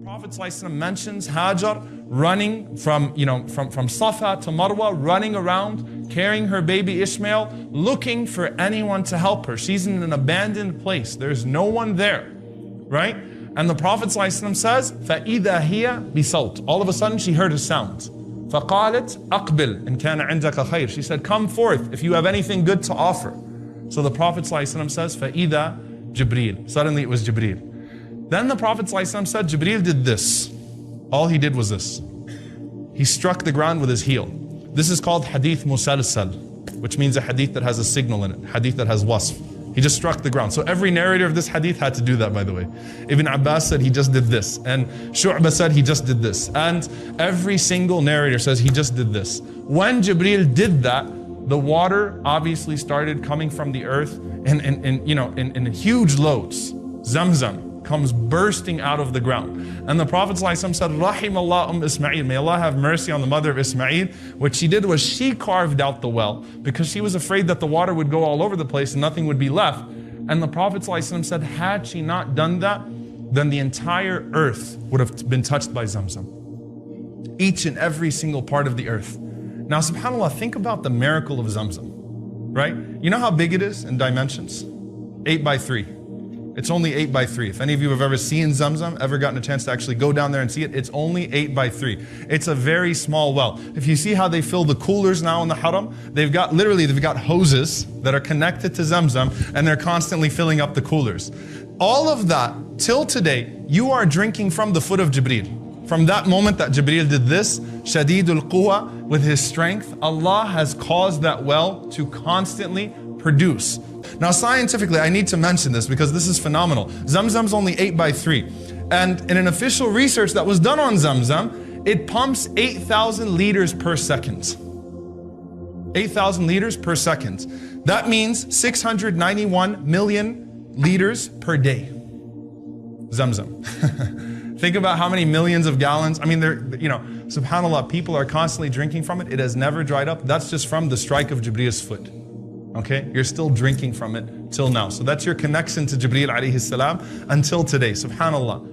Prophet ﷺ mentions Hajar running from Safa to Marwa, running around, carrying her baby Ishmael, looking for anyone to help her. She's in an abandoned place. There's no one there, right? And the Prophet ﷺ says, فَإِذَا هِيَ بِصَوْتٍ. All of a sudden she heard a sound. فَقَالَتْ أَقْبِلْ إِنْ كَانَ عِنْدَكَ خَيْرٍ. She said, come forth if you have anything good to offer. So the Prophet ﷺ says, فَإِذَا Jibreel. Suddenly it was Jibreel. Then the Prophet ﷺ said, Jibreel did this. All he did was this. He struck the ground with his heel. This is called hadith musalsal, which means a hadith that has a signal in it, hadith that has wasf. He just struck the ground. So every narrator of this hadith had to do that, by the way. Ibn Abbas said he just did this, and Shu'bah said he just did this, and every single narrator says he just did this. When Jibreel did that, the water obviously started coming from the earth in huge loads. Zamzam comes bursting out of the ground. And the Prophet ﷺ said, Rahim Allah Ismail, may Allah have mercy on the mother of Ismail. What she did was she carved out the well because she was afraid that the water would go all over the place and nothing would be left. And the Prophet ﷺ said, had she not done that, then the entire earth would have been touched by Zamzam. Each and every single part of the earth. Now, subhanAllah, think about the miracle of Zamzam, right? You know how big it is in dimensions? 8 by 3. It's only 8 by 3. If any of you have ever seen Zamzam, ever gotten a chance to actually go down there and see it, it's only 8 by 3. It's a very small well. If you see how they fill the coolers now in the haram, they've got hoses that are connected to Zamzam, and they're constantly filling up the coolers. All of that, till today, you are drinking from the foot of Jibreel. From that moment that Jibreel did this, Shadidul Quwa, with his strength, Allah has caused that well to constantly produce. Now scientifically, I need to mention this because this is phenomenal. Zamzam's only 8 by 3. And in an official research that was done on Zamzam, it pumps 8,000 liters per second. 8,000 liters per second. That means 691 million liters per day. Zamzam. Think about how many millions of gallons. I mean, subhanAllah, people are constantly drinking from it. It has never dried up. That's just from the strike of Jibreel's foot. Okay? You're still drinking from it till now. So that's your connection to Jibreel alayhi salam until today. Subhanallah.